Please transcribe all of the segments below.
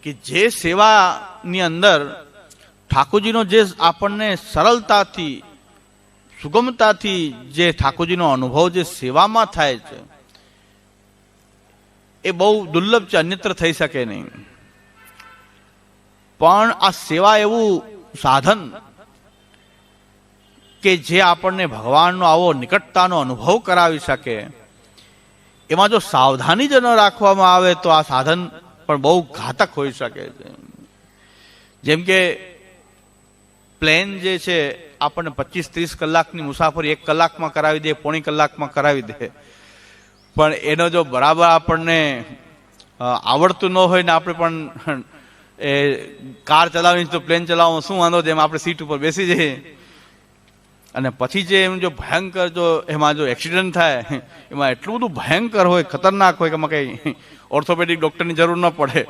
કે જે સેવાની અંદર ઠાકોરજીનો જે આપણને સરળતાથી સુગમતાથી જે ઠાકોરજીનો અનુભવ જે સેવામાં થાય છે એ બહુ દુર્લભ છે, અન્યત્ર થઈ શકે નહીં. પણ આ સેવા એવું સાધન કે જે આપણને ભગવાનનો આવો નિકટતાનો અનુભવ કરાવી શકે, એમાં જો સાવધાની જ ન રાખવામાં આવે તો આ સાધન પણ બહુ ઘાતક હોઈ શકે છે. જેમ કે પ્લેન જે છે આપણને 25-30 કલાકની મુસાફરી 1 કલાકમાં કરાવી દે, પોણી કલાકમાં કરાવી દે, પણ એનો જો બરાબર આપણને આવડતું ન હોય ને આપણે પણ એ કાર ચલાવી તો પ્લેન ચલાવવામાં શું વાંધો, જેમ આપણે સીટ ઉપર બેસી જઈએ અને પછી જે એમ જો ભયંકર જો એમાં જો એક્સિડન્ટ થાય એમાં એટલું બધું ભયંકર હોય, ખતરનાક હોય કે એમાં કંઈ ઓર્થોપેડિક ડૉક્ટરની જરૂર ન પડે.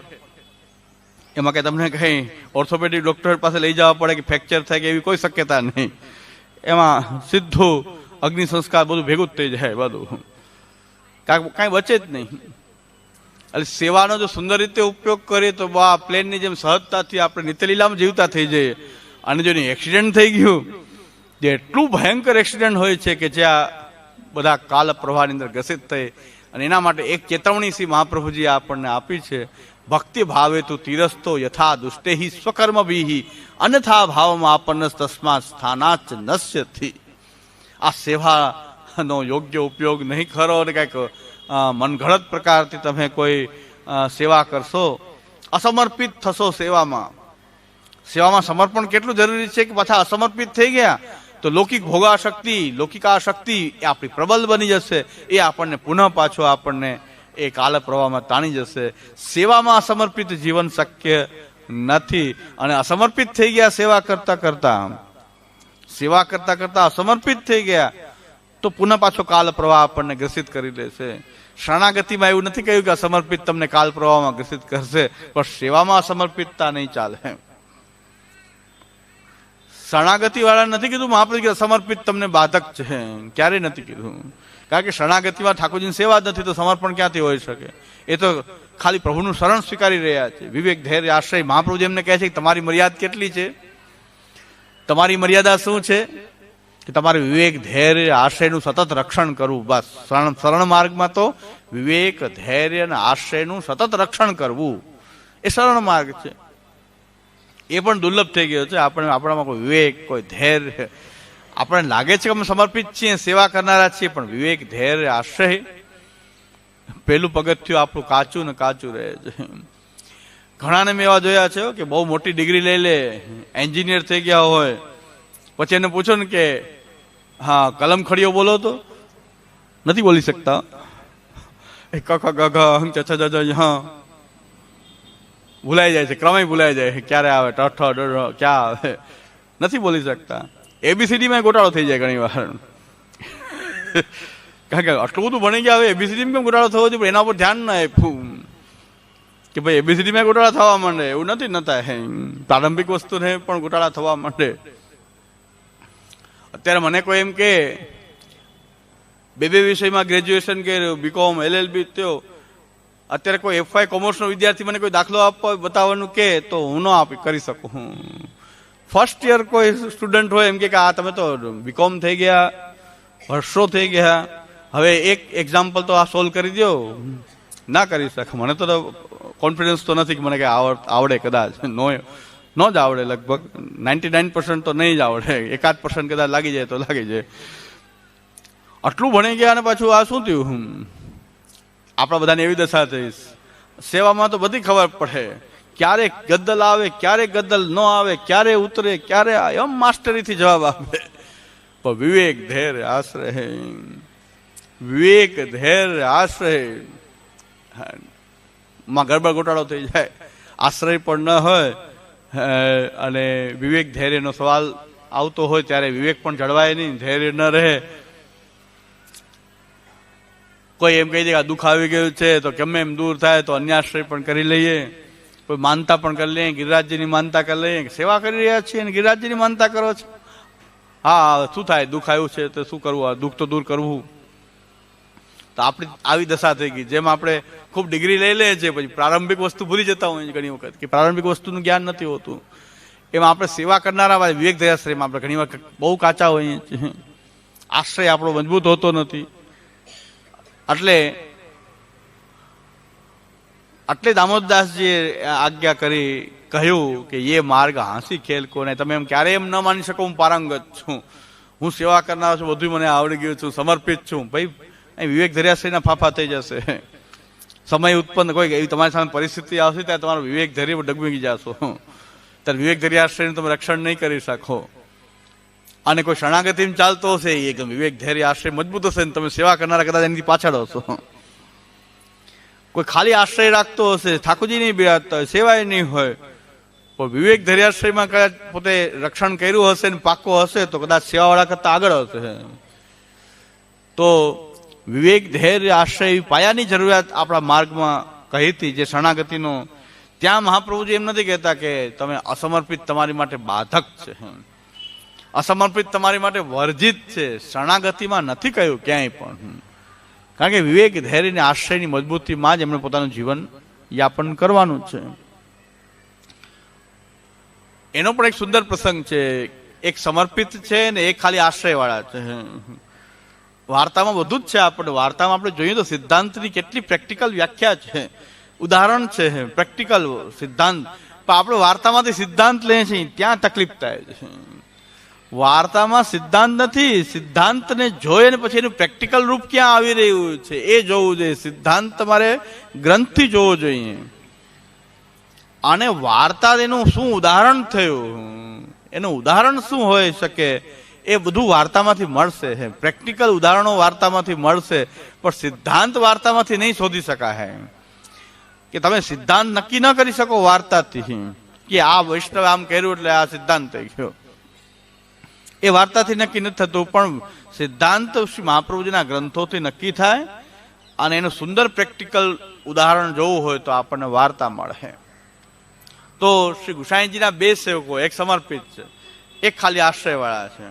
એમાં કંઈ તમને કંઈ ઓર્થોપેડિક ડૉક્ટર પાસે લઈ જવા પડે કે ફ્રેક્ચર થાય કે એવી કોઈ શક્યતા નહીં. એમાં સીધું અગ્નિ સંસ્કાર બધું ભેગું જ થઈ જાય, બધું કાંઈ બચે જ નહીં. એટલે સેવાનો જો સુંદર રીતે ઉપયોગ કરીએ તો આ પ્લેનની જેમ સહજતાથી આપણે નિત્યલીલામાં જીવતા થઈ જઈએ. અને જો એક્સિડન્ટ થઈ ગયું, જે એટલું ભયંકર એક્સિડન્ટ હોય છે કે જ્યાં બધા કાલ પ્રવાહની અંદર ગ્રસિત થઈ, અને એના માટે એક ચેતવણી શ્રી મહાપ્રભુજીએ આપણને આપી છે. ભક્તિ ભાવે તું તીરસ્તો યથા દુષ્ટેહી સ્વકર્મ ભીહી અન્યથા ભાવમાં આપણને તસ્માત સ્થાનાચ નશ્યથી. આ સેવાનો યોગ્ય ઉપયોગ નહીં ખરો અને કંઈક મનઘડત પ્રકારથી તમે કોઈ સેવા કરશો, અસમર્પિત થશો સેવામાં. સેવામાં સમર્પણ કેટલું જરૂરી છે કે પાછા અસમર્પિત થઈ ગયા તો લૌકિક ભોગાશક્તિ, લૌકિકાશક્તિ એ આપણી પ્રબલ બની જશે. એ આપણને પુનઃ પાછો આપણને એ કાલ પ્રવાહમાં તાણી જશે. સેવામાં અસમર્પિત જીવન શક્ય નથી. અને અસમર્પિત થઈ ગયા સેવા કરતા કરતા અસમર્પિત થઈ ગયા તો પુનઃ પાછો કાલ પ્રવાહ આપણને ગ્રસિત કરી લેશે. શરણાગતિમાં એવું નથી કહ્યું કે અસમર્પિત તમને કાલ પ્રવાહમાં ગ્રસિત કરશે, પણ સેવામાં અસમર્પિતતા નહીં ચાલે. શરણાગતિ વાળા નથી કીધું મહાપ્રભુ કે સમર્પિત તમને બાધક છે, ક્યારેય નથી કીધું. કારણ કે શરણાગતિમાં ઠાકોરજીની સેવા જ નથી તો સમર્પણ ક્યાંથી હોઈ શકે? એ તો ખાલી પ્રભુનું શરણ સ્વીકારી રહ્યા છે. વિવેક, ધૈર્ય, આશ્રય. મહાપ્રભુ એમને કહે છે કે તમારી મર્યાદા કેટલી છે? તમારી મર્યાદા શું છે? કે તમારે વિવેક, ધૈર્ય, આશ્રયનું સતત રક્ષણ કરવું. બસ શરણ માર્ગમાં તો વિવેક, ધૈર્ય અને આશ્રયનું સતત રક્ષણ કરવું એ શરણ માર્ગ છે. એ પણ દુર્લભ થઈ ગયો છે. આપણામાં કોઈ વિવેક, કોઈ ધૈર્ય, આપણને લાગે છે કે અમે સમર્પિત છીએ, સેવા કરનારા છીએ, પણ વિવેક, ધૈર્ય, આશ્રય પેલું પગથિયું આપણું કાચું ને કાચું રહે છે. ઘણાને મેં એવા જોયા છે કે બહુ મોટી ડિગ્રી લઈ લે, એન્જિનિયર થઈ ગયા હોય, પછી એને પૂછો ને કે હા કલમ ખડીઓ બોલો તો નથી બોલી શકતા. ભૂલાઈ જાય છે, ક્રમે ભૂલાઈ જાય, ક્યારે આવે ઠ ક્યાં આવે, નથી બોલી શકતા. એબીસીડીમાં ગોટાળો થઈ જાય ઘણી વાર. કારણ કે આટલું બધું ભણી ગયા હવે એબીસીડીમાં કેમ ગોટાળો થવો જોઈએ, પણ એના ઉપર ધ્યાન ના આપ્યું કે ભાઈ એબીસીડીમાં ગોટાળા થવા માંડે. એવું નથી ન થાય, પ્રારંભિક વસ્તુને પણ ગોટાળા થવા માંડે. અત્યારે મને કોઈ એમ કે બે વિષયમાં ગ્રેજ્યુએશન કર્યું, બીકોમ, LLB થયો, અત્યારે કોઈ FY કોમર્સનો વિદ્યાર્થી મને કોઈ દાખલો આપવો બતાવવાનું કે તો હું ન કરી શકું. ફર્સ્ટ યર કોઈ સ્ટુડન્ટ હોય એમ કે આ તમે તો બીકોમ થઈ ગયા, વર્ષો થઈ ગયા, હવે એક એક્ઝામ્પલ તો આ સોલ્વ કરી દો. ના કરી શકે. મને તો કોન્ફિડન્સ તો નથી કે મને કંઈ આવડે. કદાચ ન જ આવડે, લગભગ 99% તો નહીં જ આવડે. 1% કદાચ લાગી જાય તો લાગી જાય. આટલું ભણી ગયા અને પાછું આ શું થયું? આપણા બધાને એવી દશા થઈ. સેવામાં તો બધી ખબર પડે, ક્યારે ગદ્દલ આવે, ક્યારે ગદ્દલ ન આવે, ક્યારે ઉતરે, ક્યારે એમ માસ્ટરીથી જવાબ આપે. પણ વિવેક, ધૈર્ય, આશ્રય, વિવેક, ધૈર્ય, આશ્રય માં ગડબડ ગોટાળો થઈ જાય. આશ્રય પણ ન હોય અને વિવેક, ધૈર્યનો સવાલ આવતો હોય ત્યારે વિવેક પણ જળવાય નહીં, ધૈર્ય ન રહે. કોઈ એમ કહી દે કે દુઃખ આવી ગયું છે તો કેમ એમ દૂર થાય તો અન્યાશ્રય પણ કરી લઈએ, કોઈ માનતા પણ કરી લઈએ, ગિરિરાજજીની માનતા કરી લઈએ. સેવા કરી રહ્યા છીએ અને ગિરિરાજજીની માનતા કરો છો. હા શું થાય, દુઃખ આવ્યું છે તો શું કરવું, આ દુઃખ તો દૂર કરવું. તો આપણી આવી દશા થઈ ગઈ. જેમ આપણે ખૂબ ડિગ્રી લઈ લઈએ છીએ, પછી પ્રારંભિક વસ્તુ ભૂલી જતા હોઈએ ઘણી વખત, કે પ્રારંભિક વસ્તુનું જ્ઞાન નથી હોતું. એમાં આપણે સેવા કરનારા વિવેક ધૈર્યાશ્રયમાં આપણે ઘણી વખત બહુ કાચા હોઈએ છીએ, આશ્રય આપણો મજબૂત હોતો નથી. એટલે દામોદરદાસજીએ આજ્ઞા કરી, કહ્યું કે ये માર્ગ હાંસી ખેલ કોને. તમે એમ ક્યારે એમ ન માની શકો હું પારંગત છું, હું સેવા કરનાર છું, બધું મને આવડી ગયું છું, સમર્પિત છું. ભાઈ અહીં વિવેક ધૈર્યાશ્રયના ફાફા થઈ જશે. સમય ઉત્પન્ન કોઈ એવી તમારી સામે પરિસ્થિતિ આવશે ત્યારે તમારો વિવેક ધૈર્ય ડગમગી જશો. ત્યારે વિવેક ધૈર્યાશ્રયનું તમે રક્ષણ નહીં કરી શકો. અને કોઈ શરણાગતિમાં ચાલતો હશે, એ વિવેક ધૈર્ય આશ્રય મજબૂત હશે ને તમે સેવા કરનારા કદાચ એની પાછળ હશો. કોઈ ખાલી આશ્રય રાખતો હશે, ઠાકોરજી નહીં બિરાજતા હોય, સેવાય નહીં હોય, પણ વિવેક ધૈર્યાશ્રયમાં કદાચ પોતે રક્ષણ કર્યું હશે ને પાકો હશે તો કદાચ સેવાવાળા કરતા આગળ હશે. તો વિવેક ધૈર્ય આશ્રય પાયાની જરૂરિયાત આપણા માર્ગમાં કહી હતી, જે શરણાગતિનો. ત્યાં મહાપ્રભુજી એમ નથી કહેતા કે તમે અસમર્પિત તમારી માટે બાધક છે, અસમર્પિત તમારી માટે વર્જિત છે. શરણાગતિમાં નથી કહ્યું ક્યાંય પણ, કારણ કે વિવેક ધૈર્યની આશ્રયની મજબૂતીમાં જ એમણે પોતાનું જીવન યાપન કરવાનું છે. એનો પણ એક સુંદર પ્રસંગ છે. એક સમર્પિત છે ને એક ખાલી આશ્રય વાળા છે. વાર્તામાં બધું જ છે. આપણે વાર્તામાં આપણે જોઈએ તો સિદ્ધાંતની કેટલી પ્રેક્ટિકલ વ્યાખ્યા છે, ઉદાહરણ છે, પ્રેક્ટિકલ સિદ્ધાંત. પણ આપણે વાર્તામાંથી સિદ્ધાંત લઈએ છીએ ત્યાં તકલીફ થાય છે. વાર્તામાં સિદ્ધાંત નથી, સિદ્ધાંતને જોઈ અને પછી એનું પ્રેક્ટિકલ રૂપ ક્યાં આવી રહ્યું છે એ જોવું જોઈએ. સિદ્ધાંત તમારે ગ્રંથથી જોવો જોઈએ. અને વાર્તા એનું શું ઉદાહરણ થયું, એનું ઉદાહરણ શું હોઈ શકે, એ બધું વાર્તામાંથી મળશે. પ્રેક્ટિકલ ઉદાહરણો વાર્તામાંથી મળશે, પણ સિદ્ધાંત વાર્તામાંથી નહીં શોધી શકાય. કે તમે સિદ્ધાંત નક્કી ન કરી શકો વાર્તાથી કે આ વૈષ્ણવ આમ કર્યું એટલે આ સિદ્ધાંત થઈ ગયો. એ વાર્તાથી નક્કી નથી થતું, પણ સિદ્ધાંત શ્રી મહાપ્રભુજીના ગ્રંથોથી નક્કી થાય. અને એનું સુંદર પ્રેક્ટિકલ ઉદાહરણ જોવું હોય તો આપણને વાર્તા મળે. તો શ્રી ગુસાઈજીના બે સેવકો, એક સમર્પિત છે, એક ખાલી આશ્રય વાળા છે.